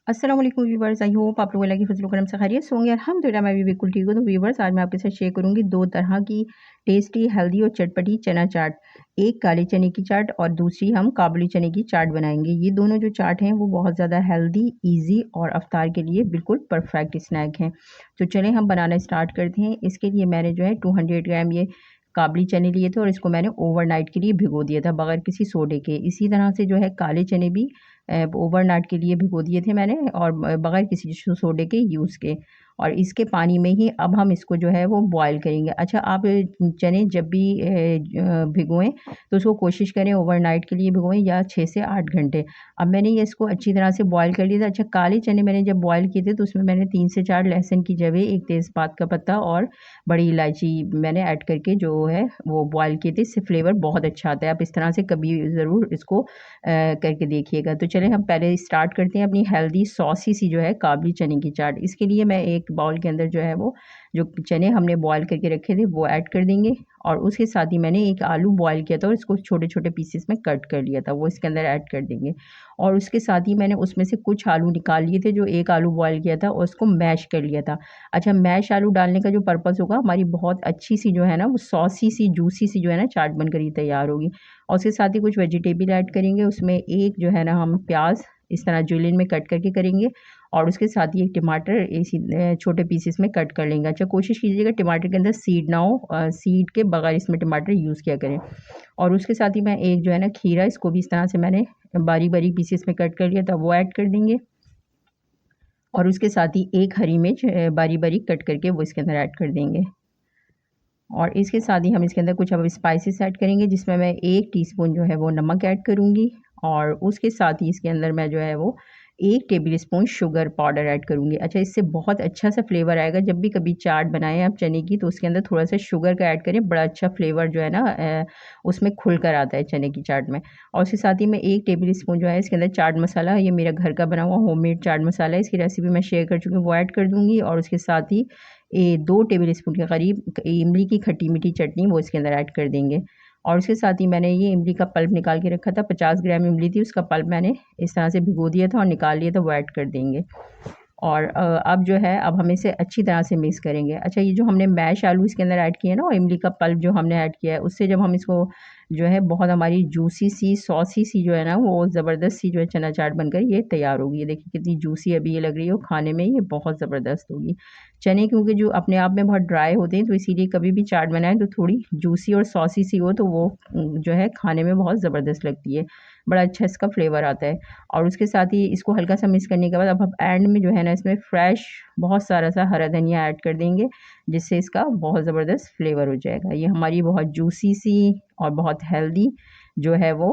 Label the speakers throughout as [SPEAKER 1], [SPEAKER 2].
[SPEAKER 1] अस्सलाम वालेकुम viewers, I hope आप लोग अल्लाह की फजल करम से खैरियत से होंगे। अल्हम्दुलिल्लाह मैं भी बिल्कुल ठीक हूँ। तो व्यूवर्स, आज मैं आपके साथ शेयर करूँगी दो तरह की टेस्टी, हेल्दी और चटपटी चना चाट। एक काले चने की चाट और दूसरी हम काबुली चने की चाट बनाएंगे। ये दोनों जो चाट हैं वो बहुत ज़्यादा हेल्दी, इजी और अफ्तार के लिए बिल्कुल परफेक्ट स्नैक हैं। तो चलें हम बनाना स्टार्ट करते हैं। इसके लिए मैंने जो है 200 ग्राम ये काबुली चने लिए थे और इसको मैंने ओवरनाइट के लिए भिगो दिया था बगैर किसी सोडे के। इसी तरह से जो है काले चने भी ओवरनाइट के लिए भिगो दिए थे मैंने और बगैर किसी सोडे के यूज़ के। और इसके पानी में ही अब हम इसको जो है वो बॉयल करेंगे। अच्छा, आप चने जब भी भिगोएं तो उसको कोशिश करें ओवरनाइट के लिए भिगोएं या 6 से 8 घंटे। अब मैंने ये इसको अच्छी तरह से बॉयल कर लिया था। अच्छा, काले चने मैंने जब बॉयल किए थे तो उसमें मैंने 3 से 4 लहसुन की जगह एक तेज़पात का पत्ता और बड़ी इलायची मैंने ऐड करके जो है वो बॉयल किए थे। इससे फ्लेवर बहुत अच्छा आता है। आप इस तरह से कभी ज़रूर इसको करके देखिएगा। तो चलें हम पहले स्टार्ट करते हैं अपनी हेल्दी सॉसी सी जो है काबुली चने की चाट। इसके लिए मैं एक बाउल के अंदर जो है वो जो चने हमने बॉयल करके रखे थे वो ऐड कर देंगे और उसके साथ ही मैंने एक आलू बॉयल किया था और इसको छोटे छोटे पीसेस में कट कर लिया था, वो इसके अंदर ऐड कर देंगे। और उसके साथ ही मैंने उसमें से कुछ आलू निकाल लिए थे, जो एक आलू बॉयल किया था और उसको मैश कर लिया था। अच्छा, मैश आलू डालने का जो पर्पज़ होगा, हमारी बहुत अच्छी सी जो है ना वो सॉसी सी जूसी सी जो है ना चाट बनकर ये तैयार होगी। और उसके साथ ही कुछ वेजिटेबल ऐड करेंगे। उसमें एक जो है ना हम प्याज इस तरह जुलियन में कट करके करेंगे और उसके साथ ही एक टमाटर इसी छोटे पीसेस में कट कर लेंगे। अच्छा, कोशिश कीजिएगा टमाटर के अंदर सीड ना हो, सीड के बगैर इसमें टमाटर यूज़ किया करें। और उसके साथ ही मैं एक जो है ना खीरा, इसको भी इस तरह से मैंने बारीक बारीक पीसेस में कट कर लिया था, वो ऐड कर देंगे। और उसके साथ ही एक हरी मिर्च बारीक बारीक कट करके वो इसके अंदर ऐड कर देंगे। और इसके साथ ही हम इसके अंदर कुछ अब स्पाइसेस ऐड करेंगे, जिसमें मैं 1 टीस्पून जो है वो नमक ऐड करूँगी और उसके साथ ही इसके अंदर मैं जो है वो 1 table spoon sugar powder add करूँगी। अच्छा, इससे बहुत अच्छा सा फ्लेवर आएगा। जब भी कभी चाट बनाएं आप चने की तो उसके अंदर थोड़ा सा शुगर का ऐड करें, बड़ा अच्छा फ्लेवर जो है ना उसमें खुल कर आता है चने की चाट में। और उसके साथ ही मैं 1 टेबल स्पून जो है इसके अंदर चाट मसाला, ये मेरा घर का बना हुआ होममेड चाट मसाला है, इसकी रेसिपी मैं शेयर कर चुकी हूँ, वो ऐड कर दूँगी। और उसके साथ ही 2 टेबल स्पून के करीब इमली की खट्टी मीठी चटनी वो इसके अंदर ऐड कर देंगे। और उसके साथ ही मैंने ये इमली का पल्प निकाल के रखा था, 50 ग्राम इमली थी, उसका पल्प मैंने इस तरह से भिगो दिया था और निकाल लिया था, वो ऐड कर देंगे। और अब जो है अब हम इसे अच्छी तरह से मिक्स करेंगे। अच्छा, ये जो हमने मैश आलू इसके अंदर ऐड किए हैं ना और इमली का पल्प जो हमने ऐड किया है, उससे जब हम इसको जो है बहुत हमारी जूसी सी सॉसी सी जो है ना वो ज़बरदस्त सी जो है चना चाट बनकर ये तैयार होगी। ये देखिए कितनी जूसी अभी ये लग रही है और खाने में ये बहुत ज़बरदस्त होगी। चने क्योंकि जो अपने आप में बहुत ड्राई होते हैं तो इसीलिए कभी भी चाट बनाएं तो थोड़ी जूसी और सॉसी सी हो तो वो जो है खाने में बहुत ज़बरदस्त लगती है, बड़ा अच्छा इसका फ्लेवर आता है। और उसके साथ ही इसको हल्का सा मिक्स करने के बाद अब हम एंड में जो है ना इसमें फ्रेश बहुत सारा सा हरा धनिया ऐड कर देंगे, जिससे इसका बहुत ज़बरदस्त फ्लेवर हो जाएगा। ये हमारी बहुत जूसी सी और बहुत हेल्दी जो है वो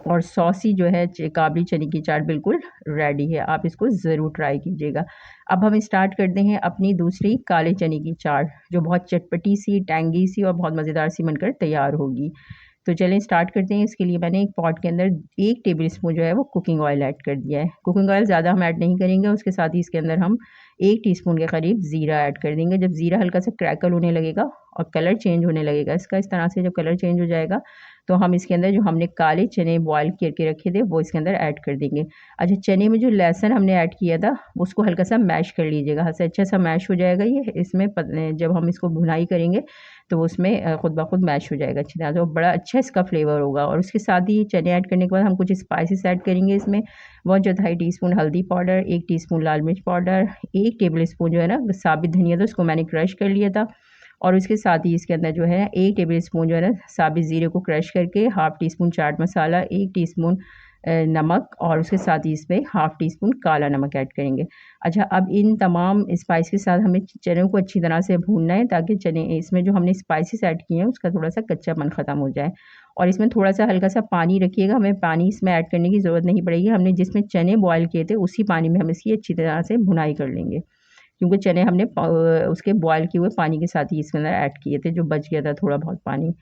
[SPEAKER 1] और सॉसी जो है काबुली चने की चाट बिल्कुल रेडी है। आप इसको ज़रूर ट्राई कीजिएगा। अब हम स्टार्ट करते हैं अपनी दूसरी काले चने की चाट, जो बहुत चटपटी सी, टैंगी सी और बहुत मज़ेदार सी बनकर तैयार होगी। तो चलें स्टार्ट करते हैं। इसके लिए मैंने एक पॉट के अंदर 1 टेबल स्पून जो है वो कुकिंग ऑयल ऐड कर दिया है। कुकिंग ऑयल ज़्यादा हम ऐड नहीं करेंगे। उसके साथ ही इसके अंदर हम 1 टीस्पून के करीब ज़ीरा ऐड कर देंगे। जब ज़ीरा हल्का सा क्रैकल होने लगेगा और कलर चेंज होने लगेगा इसका, इस तरह से जब कलर चेंज हो जाएगा तो हम इसके अंदर जो हमने काले चने बॉयल करके रखे थे वो इसके अंदर ऐड कर देंगे। अच्छा, चने में जो लहसुन हमने ऐड किया था उसको हल्का सा मैश कर लीजिएगा, हद से अच्छा सा मैश हो जाएगा ये। इसमें जब हम इसको भुनाई करेंगे तो उसमें खुद ब खुद मैश हो जाएगा अच्छी तरह से और बड़ा अच्छा इसका फ्लेवर होगा। और उसके साथ ही चने ऐड करने के बाद हम कुछ स्पाइसेस ऐड करेंगे इसमें। 1/4 टीस्पून हल्दी पाउडर, 1 टीस्पून लाल मिर्च पाउडर, 1 टेबल स्पून जो है ना साबित धनिया था उसको मैंने क्रश कर लिया था। और उसके साथ ही इसके अंदर जो है 1 टेबल स्पून जो है ना साबित ज़ीरे को क्रश करके, half tea spoon chaat masala, 1 teaspoon नमक और उसके साथ ही इसमें हाफ़ टी स्पून काला नमक ऐड करेंगे। अच्छा, अब इन तमाम स्पाइस के साथ हमें चनों को अच्छी तरह से भूनना है ताकि चने इसमें जो हमने स्पाइसेस ऐड किए हैं उसका थोड़ा-सा कच्चापन ख़त्म हो जाए। और इसमें थोड़ा-सा हल्का-सा पानी रखिएगा, हमें पानी इसमें ऐड करने की ज़रूरत नहीं पड़ेगी। हमने जिसमें चने बॉयल किए थे उसी पानी में हम इसकी अच्छी तरह से भुनाई कर लेंगे। क्योंकि चने हमने उसके बॉयल किए हुए पानी के साथ ही इसके अंदर ऐड किए थे, जो बच गया था थोड़ा बहुत पानी।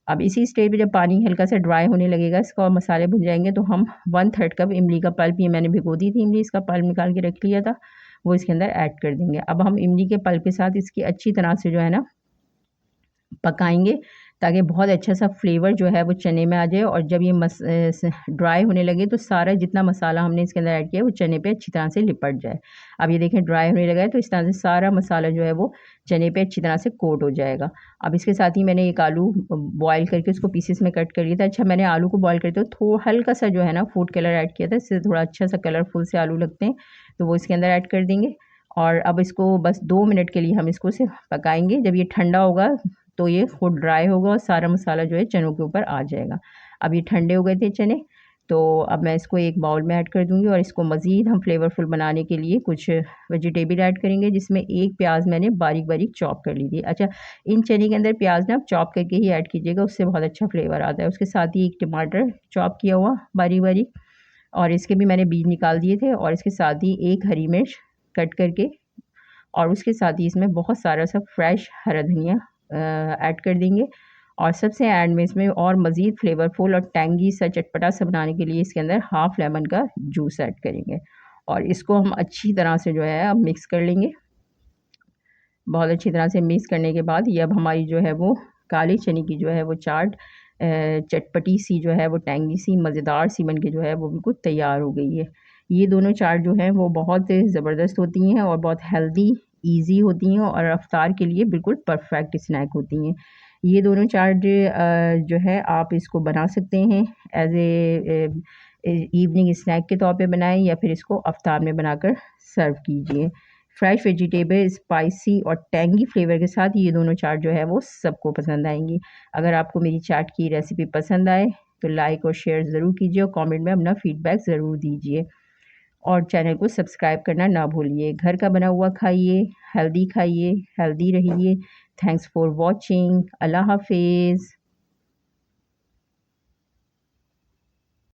[SPEAKER 1] अब इसी स्टेज पे जब पानी हल्का सा ड्राई होने लगेगा इसका और मसाले भुन जाएँगे तो हम 1/3 कप इमली का पल्प, ये मैंने भिगो दी थी इमली, इसका पल्प निकाल के रख लिया था, वो इसके अंदर ऐड कर देंगे। अब हम इमली के पल्प के साथ इसकी अच्छी तरह से जो है ना पकाएँगे ताकि बहुत अच्छा सा फ्लेवर जो है वो चने में आ जाए। और जब ये ड्राई होने लगे तो सारा जितना मसाला हमने इसके अंदर ऐड किया वो चने पे अच्छी तरह से लिपट जाए। अब ये देखें ड्राई होने लगा है, तो इस तरह से सारा मसाला जो है वो चने पे अच्छी तरह से कोट हो जाएगा। अब इसके साथ ही मैंने एक आलू बॉयल करके उसको पीसेस में कट कर लिया था। अच्छा, मैंने आलू को बॉयल करते हुए थोड़ा हल्का सा जो है ना फूड कलर ऐड किया था, इससे थोड़ा अच्छा सा कलरफुल से आलू लगते हैं, तो वो इसके अंदर ऐड कर देंगे। और अब इसको बस 2 मिनट के लिए हम इसको सिर्फ पकाएंगे। जब ये ठंडा होगा तो ये खुद ड्राई होगा और सारा मसाला जो है चनों के ऊपर आ जाएगा। अब ये ठंडे हो गए थे चने, तो अब मैं इसको एक बाउल में ऐड कर दूंगी और इसको मज़ीद हम फ्लेवरफुल बनाने के लिए कुछ वेजिटेबल ऐड करेंगे, जिसमें एक प्याज मैंने बारीक बारीक चॉप कर ली थी। अच्छा, इन चने के अंदर प्याज ना आप चॉप करके ही ऐड कीजिएगा, उससे बहुत अच्छा फ्लेवर आता है। उसके साथ ही एक टमाटर चॉप किया हुआ बारीक बारीक, और इसके भी मैंने बीज निकाल दिए थे, और इसके साथ ही एक हरी मिर्च कट करके, और उसके साथ ही इसमें बहुत सारा सा फ्रेश हरा धनिया ऐड कर देंगे। और सबसे एंड में इसमें और मज़ीद फ्लेवरफुल और टैंगी सा चटपटा सा बनाने के लिए इसके अंदर हाफ़ लेमन का जूस ऐड करेंगे, और इसको हम अच्छी तरह से जो है अब मिक्स कर लेंगे। बहुत अच्छी तरह से मिक्स करने के बाद ये अब हमारी जो है वो काले चने की जो है वो चाट चटपटी सी जो है वो टैंगी सी मज़ेदार सी बन के जो है वो बिल्कुल तैयार हो गई है। ये दोनों चाट जो हैं वो बहुत ज़बरदस्त होती हैं और बहुत हेल्दी ईज़ी होती हैं, और अफ्तार के लिए बिल्कुल परफेक्ट स्नैक होती हैं। ये दोनों चाट जो है आप इसको बना सकते हैं एज़ इवनिंग स्नैक के तौर पे बनाएं, या फिर इसको अफ्तार में बनाकर सर्व कीजिए। फ्रेश वेजिटेबल स्पाइसी और टैंगी फ्लेवर के साथ ये दोनों चाट जो है वो सबको पसंद आएंगी। अगर आपको मेरी चाट की रेसिपी पसंद आए तो लाइक और शेयर ज़रूर कीजिए, और कमेंट में अपना फीडबैक ज़रूर दीजिए, और चैनल को सब्सक्राइब करना ना भूलिए। घर का बना हुआ खाइए, हेल्दी रहिए। Thanks for watching. अल्लाह हाफिज़।